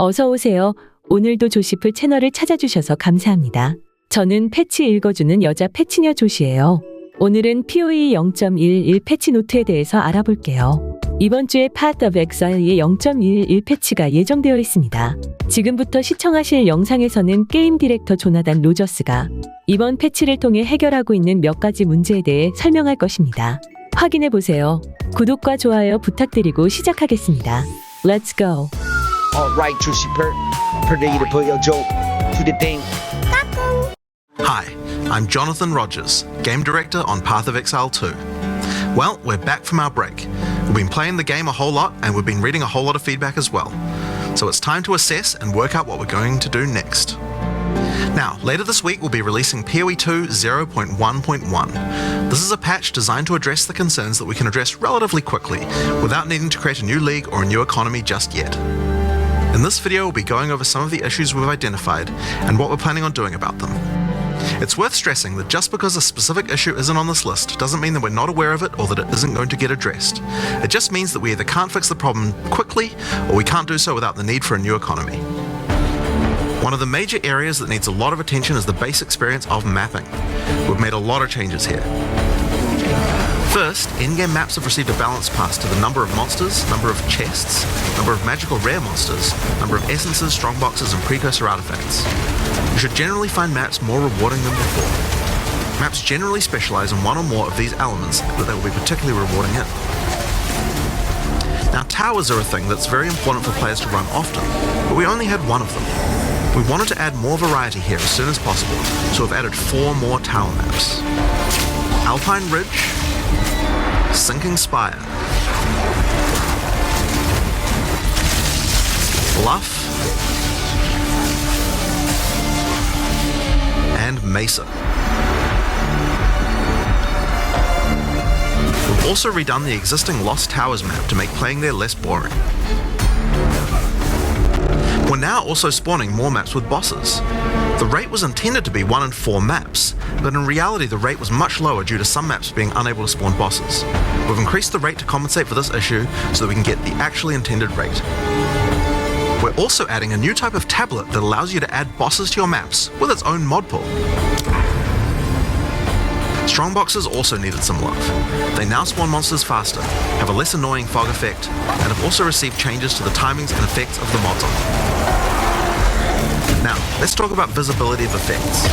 어서 오세요. 오늘도 조시플 채널을 찾아주셔서 감사합니다. 저는 패치 읽어주는 여자 패치녀 조시예요. 오늘은 POE 0.11 패치 노트에 대해서 알아볼게요. 이번 주에 Path of Exile의 0.11 패치가 예정되어 있습니다. 지금부터 시청하실 영상에서는 게임 디렉터 조나단 로저스가 이번 패치를 통해 해결하고 있는 몇 가지 문제에 대해 설명할 것입니다. 확인해보세요. 구독과 좋아요 부탁드리고 시작하겠습니다. Let's go! Alright, JoSEePL, ready to put your joke to the thing. Hi, I'm Jonathan Rogers, Game Director on Path of Exile 2. Well, we're back from our break. We've been playing the game a whole lot and we've been reading a whole lot of feedback as well. So it's time to assess and work out what we're going to do next. Now, later this week we'll be releasing PoE 2 0.1.1. This is a patch designed to address the concerns that we can address relatively quickly without needing to create a new league or a new economy just yet. In this video we'll be going over some of the issues we've identified and what we're planning on doing about them. It's worth stressing that just because a specific issue isn't on this list doesn't mean that we're not aware of it or that it isn't going to get addressed. It just means that we either can't fix the problem quickly or we can't do so without the need for a new economy. One of the major areas that needs a lot of attention is the base experience of mapping. We've made a lot of changes here. First, endgame maps have received a balance pass to the number of monsters, number of chests, number of magical rare monsters, number of essences, strongboxes and precursor artifacts. You should generally find maps more rewarding than before. Maps generally specialise in one or more of these elements that they will be particularly rewarding in. Now, towers are a thing that's very important for players to run often, but we only had one of them. We wanted to add more variety here as soon as possible, so we've added 4 more tower maps. Alpine Ridge, Sinking Spire, Bluff, and Mesa. We've also redone the existing Lost Towers map to make playing there less boring. We're now also spawning more maps with bosses. The rate was intended to be 1 in 4 maps, but in reality the rate was much lower due to some maps being unable to spawn bosses. We've increased the rate to compensate for this issue so that we can get the actually intended rate. We're also adding a new type of tablet that allows you to add bosses to your maps with its own mod pool. Strongboxes also needed some love. They now spawn monsters faster, have a less annoying fog effect, and have also received changes to the timings and effects of the mods on them. Now, let's talk about visibility of effects.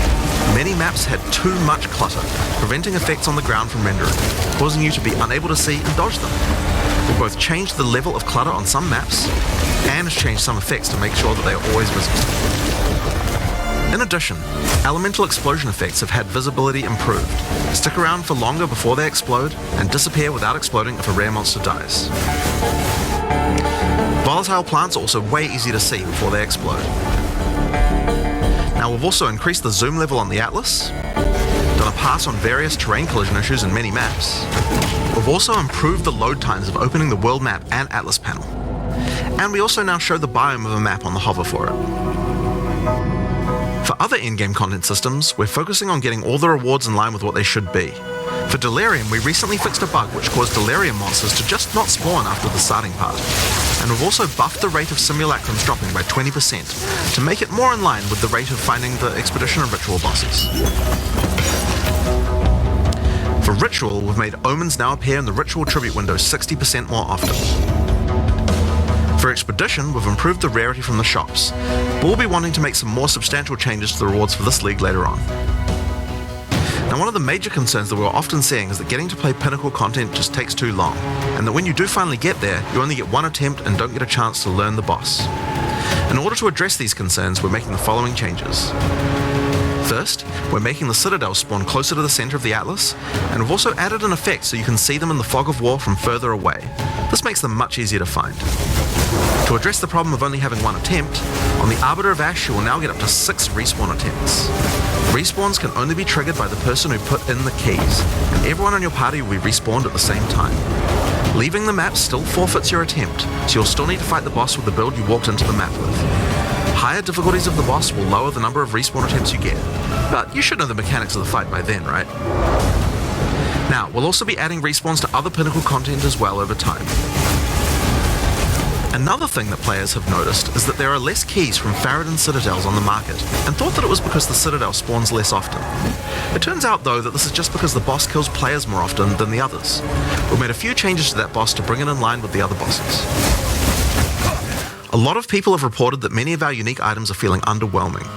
Many maps had too much clutter, preventing effects on the ground from rendering, causing you to be unable to see and dodge them. We've both changed the level of clutter on some maps, and has changed some effects to make sure that they are always visible. In addition, elemental explosion effects have had visibility improved. Stick around for longer before they explode, and disappear without exploding if a rare monster dies. Volatile plants are also way easy to see before they explode. Now we've also increased the zoom level on the Atlas, done a pass on various terrain collision issues in many maps. We've also improved the load times of opening the world map and Atlas panel. And we also now show the biome of a map on the hover for it. For other endgame content systems, we're focusing on getting all the rewards in line with what they should be. For Delirium, we recently fixed a bug which caused Delirium monsters to just not spawn after the starting part. And we've also buffed the rate of simulacrums dropping by 20% to make it more in line with the rate of finding the Expedition and Ritual bosses. For Ritual, we've made Omens now appear in the Ritual Tribute window 60% more often. For Expedition, we've improved the rarity from the shops, but we'll be wanting to make some more substantial changes to the rewards for this league later on. Now, one of the major concerns that we're often seeing is that getting to play Pinnacle content just takes too long, and that when you do finally get there, you only get one attempt and don't get a chance to learn the boss. In order to address these concerns, we're making the following changes. First, we're making the Citadel spawn closer to the center of the Atlas, and we've also added an effect so you can see them in the fog of war from further away. This makes them much easier to find. To address the problem of only having one attempt, on the Arbiter of Ash you will now get up to 6 respawn attempts. Respawns can only be triggered by the person who put in the keys, and everyone in your party will be respawned at the same time. Leaving the map still forfeits your attempt, so you'll still need to fight the boss with the build you walked into the map with. Higher difficulties of the boss will lower the number of respawn attempts you get, but you should know the mechanics of the fight by then, right? Now, we'll also be adding respawns to other Pinnacle content as well over time. Another thing that players have noticed is that there are less keys from Faradin Citadels on the market, and thought that it was because the Citadel spawns less often. It turns out though that this is just because the boss kills players more often than the others. We've made a few changes to that boss to bring it in line with the other bosses. A lot of people have reported that many of our unique items are feeling underwhelming.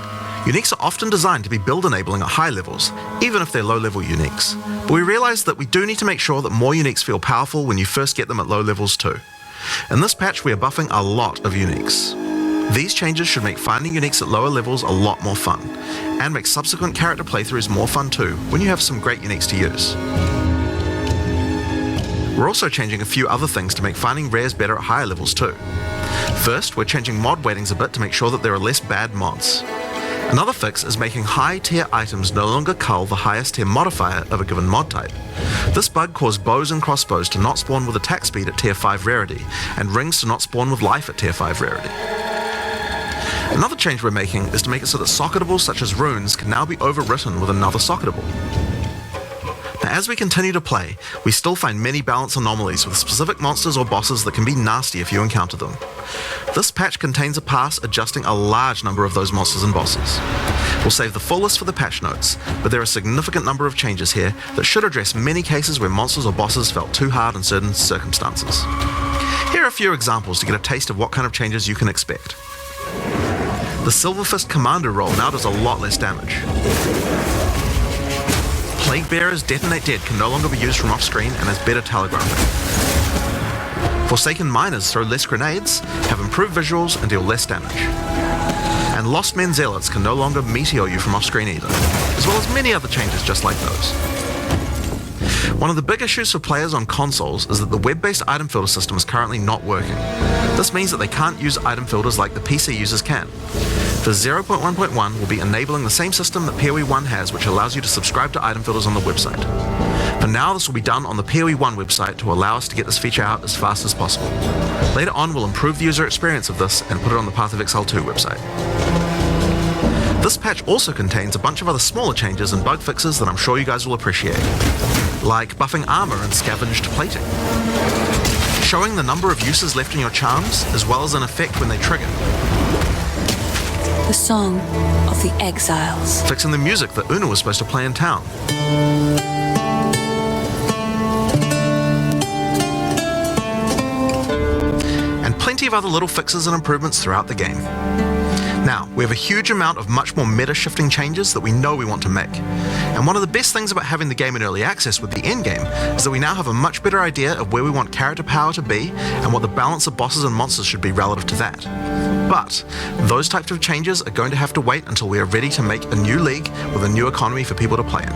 Uniques are often designed to be build enabling at high levels, even if they're low level uniques. But we realise that we do need to make sure that more uniques feel powerful when you first get them at low levels too. In this patch we are buffing a lot of uniques. These changes should make finding uniques at lower levels a lot more fun, and make subsequent character playthroughs more fun too when you have some great uniques to use. We're also changing a few other things to make finding rares better at higher levels too. First, we're changing mod weightings a bit to make sure that there are less bad mods. Another fix is making high tier items no longer cull the highest tier modifier of a given mod type. This bug caused bows and crossbows to not spawn with attack speed at tier 5 rarity, and rings to not spawn with life at tier 5 rarity. Another change we're making is to make it so that socketables such as runes can now be overwritten with another socketable. Now, as we continue to play, we still find many balance anomalies with specific monsters or bosses that can be nasty if you encounter them. This patch contains a pass adjusting a large number of those monsters and bosses. We'll save the full list for the patch notes, but there are a significant number of changes here that should address many cases where monsters or bosses felt too hard in certain circumstances. Here are a few examples to get a taste of what kind of changes you can expect. The Silverfist Commander role now does a lot less damage. Plague Bearers Detonate Dead can no longer be used from off-screen and has better telegraphing. Forsaken Miners throw less grenades, have improved visuals and deal less damage. And Lost Men Zealots can no longer meteor you from off-screen either, as well as many other changes just like those. One of the big issues for players on consoles is that the web-based item filter system is currently not working. This means that they can't use item filters like the PC users can. For 0.1.1, we'll be enabling the same system that PoE 1 has, which allows you to subscribe to item filters on the website. For now, this will be done on the PoE 1 website to allow us to get this feature out as fast as possible. Later on, we'll improve the user experience of this and put it on the Path of Exile 2 website. This patch also contains a bunch of other smaller changes and bug fixes that I'm sure you guys will appreciate, like buffing armor and scavenged plating, showing the number of uses left in your charms, as well as an effect when they trigger, The Song of the Exiles, fixing the music that Una was supposed to play in town, and plenty of other little fixes and improvements throughout the game. Now, we have a huge amount of much more meta-shifting changes that we know we want to make. And one of the best things about having the game in early access with the endgame is that we now have a much better idea of where we want character power to be and what the balance of bosses and monsters should be relative to that. But those types of changes are going to have to wait until we are ready to make a new league with a new economy for people to play in.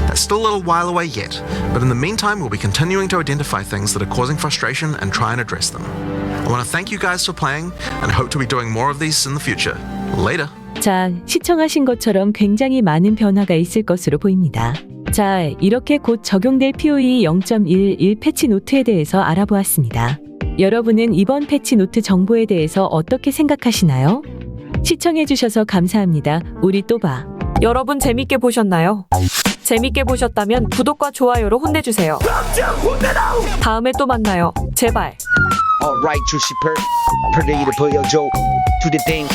That's still a little while away yet, but in the meantime we'll be continuing to identify things that are causing frustration and try and address them. I want to thank you guys for playing and hope to be doing more of these in the future. Later. 자, 시청하신 것처럼 굉장히 많은 변화가 있을 것으로 보입니다. 자, 이렇게 곧 적용될 PoE 0.11 패치 노트에 대해서 알아보았습니다. 여러분은 이번 패치 노트 정보에 대해서 어떻게 생각하시나요? 시청해주셔서 감사합니다. 우리 또 봐. 여러분 재밌게 보셨나요? 재밌게 보셨다면 구독과 좋아요로 혼내주세요. 다음에 또 만나요. 제발. Alright, JoSEePL, ready to put your Joe to the thing.